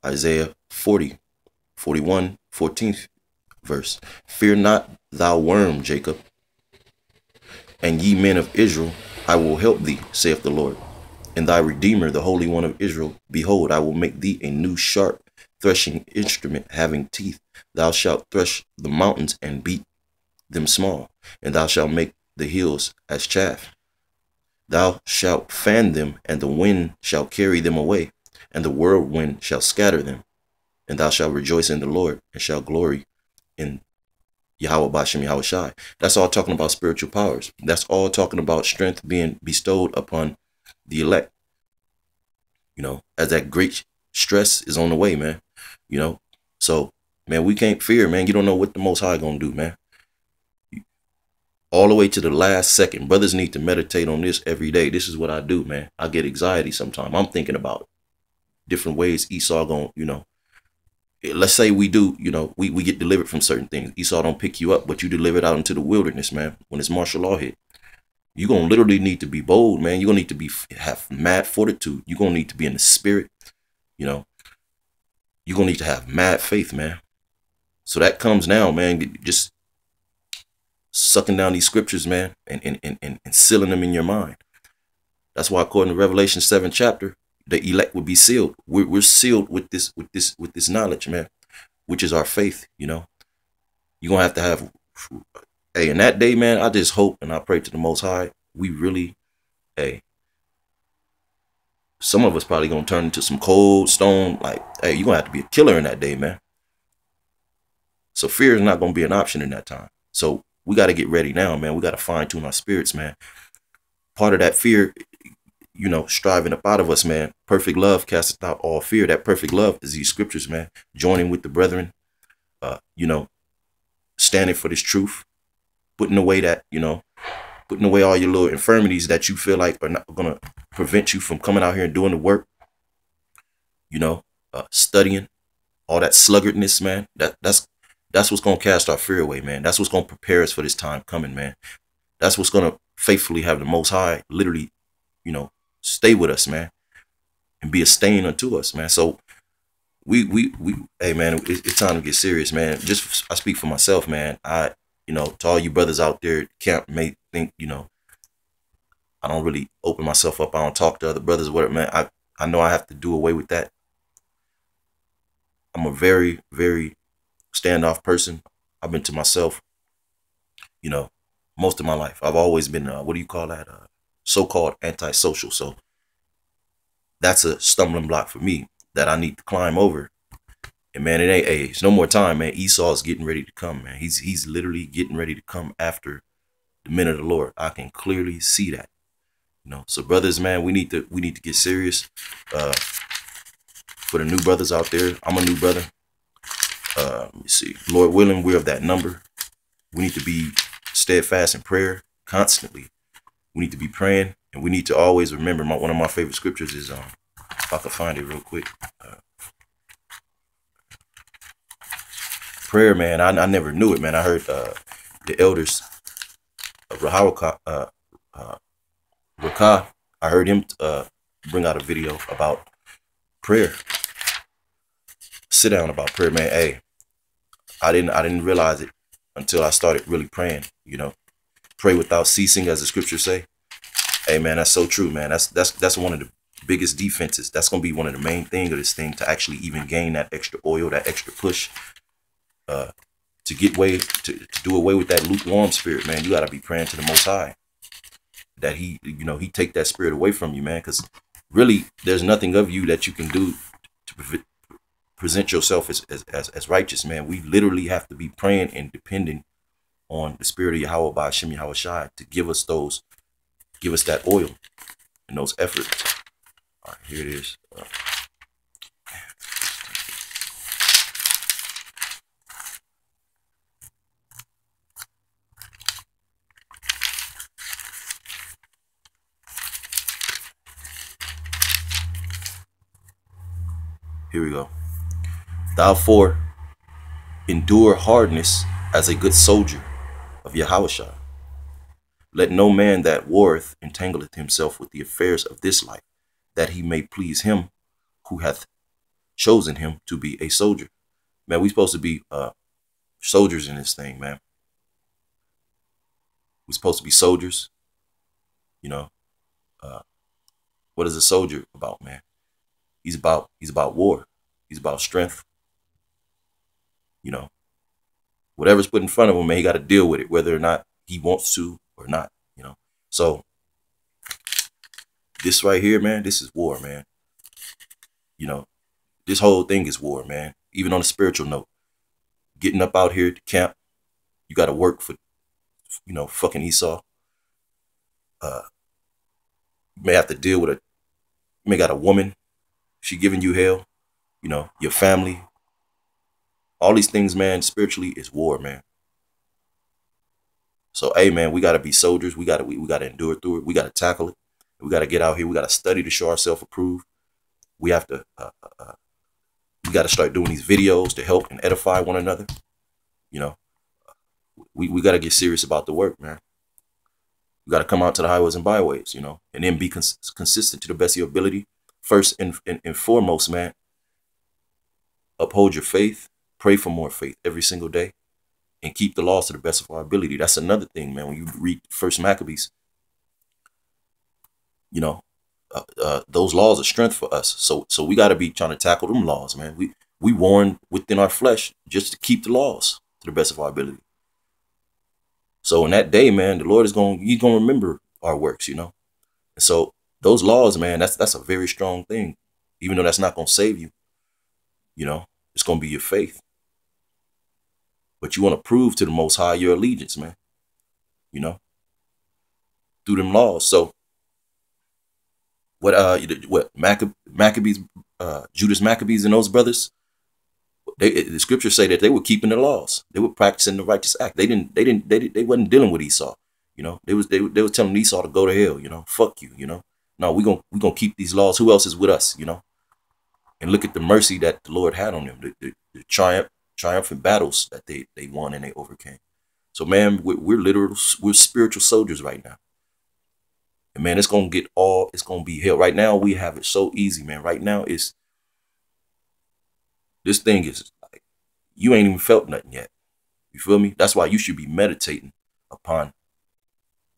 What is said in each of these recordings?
Isaiah 40, 41, 14th verse. Fear not, thou worm, Jacob, and ye men of Israel, I will help thee, saith the Lord. And thy Redeemer, the Holy One of Israel, behold, I will make thee a new sharp threshing instrument having teeth. Thou shalt thresh the mountains and beat them small, and thou shalt make the hills as chaff. Thou shalt fan them, and the wind shall carry them away, and the whirlwind shall scatter them. And thou shalt rejoice in the Lord, and shalt glory in Yahweh Bashem Yahweh Shai. That's all talking about spiritual powers. That's all talking about strength being bestowed upon the elect. You know, as that great stress is on the way, man. You know, so, man, we can't fear, man. You don't know what the Most High gonna do, man. All the way to the last second. Brothers need to meditate on this every day. This is what I do, man. I get anxiety sometimes. I'm thinking about different ways Esau gonna, you know, let's say we do, you know, we get delivered from certain things. Esau don't pick you up, but you delivered out into the wilderness, man. When it's martial law hit, you're going to literally need to be bold, man. You're going to need to have mad fortitude. You're going to need to be in the spirit, you know. You're going to need to have mad faith, man. So that comes now, man. Just sucking down these scriptures, man, and sealing them in your mind. That's why, according to Revelation 7 chapter, the elect will be sealed. We're sealed with this knowledge, man, which is our faith. You know, you're gonna have to have. Hey, in that day, man, I just hope and I pray to the Most High. We really, hey, some of us probably gonna turn into some cold stone. Like, hey, you're gonna have to be a killer in that day, man. So fear is not gonna be an option in that time. So we got to get ready now, man. We got to fine tune our spirits, man. Part of that fear, you know, striving up out of us, man. Perfect love casteth out all fear. That perfect love is these scriptures, man. Joining with the brethren, you know, standing for this truth, putting away that, you know, putting away all your little infirmities that you feel like are not going to prevent you from coming out here and doing the work, you know, studying, all that sluggardness, man. That's what's going to cast our fear away, man. That's what's going to prepare us for this time coming, man. That's what's going to faithfully have the Most High literally, you know, stay with us, man, and be a stain unto us, man. So we hey, man, it's time to get serious, man. Just, I speak for myself, man. You know, to all you brothers out there, camp may think, you know, I don't really open myself up. I don't talk to other brothers, whatever, man. I know I have to do away with that. I'm a very, very standoff person. I've been to myself, you know, most of my life. I've always been, what do you call that? So-called antisocial. So that's a stumbling block for me that I need to climb over. And man, it ain't, hey, it's no more time, man. Esau's getting ready to come, man. He's literally getting ready to come after the men of the Lord. I can clearly see that. You know, so brothers, man, we need to get serious. For the new brothers out there, I'm a new brother. Let me see. Lord willing, we're of that number. We need to be steadfast in prayer constantly. We need to be praying, and we need to always remember. One of my favorite scriptures is, if I can find it real quick. Prayer, man. I never knew it, man. I heard the elders, Rahawaka, Rakah. I heard him bring out a video about prayer. Sit down about prayer, man. Hey, I didn't realize it until I started really praying. You know, pray without ceasing, as the scriptures say. Hey, man, that's so true, man. That's one of the biggest defenses. That's gonna be one of the main things of this thing, to actually even gain that extra oil, that extra push, to get way to do away with that lukewarm spirit, man. You gotta be praying to the Most High that He, you know, He take that spirit away from you, man. Because really, there's nothing of you that you can do to present yourself as righteous, man. We literally have to be praying and depending on the spirit of Yahweh by Hashem Yahweh Shai to give us that oil and those efforts. All right, here it is. Here we go. Thou for endure hardness as a good soldier of Yahushua. Let no man that warreth entangleth himself with the affairs of this life, that he may please him who hath chosen him to be a soldier. Man, we supposed to be soldiers in this thing, man. We're supposed to be soldiers. You know, uh, what is a soldier about, man? He's about war. He's about strength. You know, whatever's put in front of him, man, he got to deal with it, whether or not he wants to or not. You know, so this right here, man, this is war, man. You know, this whole thing is war, man. Even on a spiritual note, getting up out here to camp, you got to work for, fucking Esau. You may have to deal with you may got a woman, she giving you hell, your family. All these things, man, spiritually is war, man. So, hey, man, we got to be soldiers. We got to endure through it. We got to tackle it. We got to get out here. We got to study to show ourselves approved. We have to, we got to start doing these videos to help and edify one another. You know, we got to get serious about the work, man. You got to come out to the highways and byways, and then be consistent to the best of your ability. First and foremost, man, uphold your faith. Pray for more faith every single day. And keep the laws to the best of our ability. That's another thing, man. When you read First Maccabees, those laws are strength for us. So we got to be trying to tackle them laws, man. We warn within our flesh just to keep the laws to the best of our ability. So in that day, man, the Lord he's gonna remember our works, And so those laws, man, that's a very strong thing. Even though that's not gonna save you, it's gonna be your faith. But you want to prove to the Most High your allegiance, man. Through them laws. So what Maccabees, Judas Maccabees and those brothers, the scriptures say that they were keeping the laws. They were practicing the righteous act. They wasn't dealing with Esau. They was telling Esau to go to hell. Fuck you. No, we gonna keep these laws. Who else is with us? And look at the mercy that the Lord had on them. The triumphant battles that they won and they overcame. So, man, we're spiritual soldiers right now. And, man, it's going to be hell. Right now, we have it so easy, man. Right now, this thing is like, you ain't even felt nothing yet. You feel me? That's why you should be meditating upon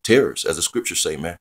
terrors, as the scriptures say, man.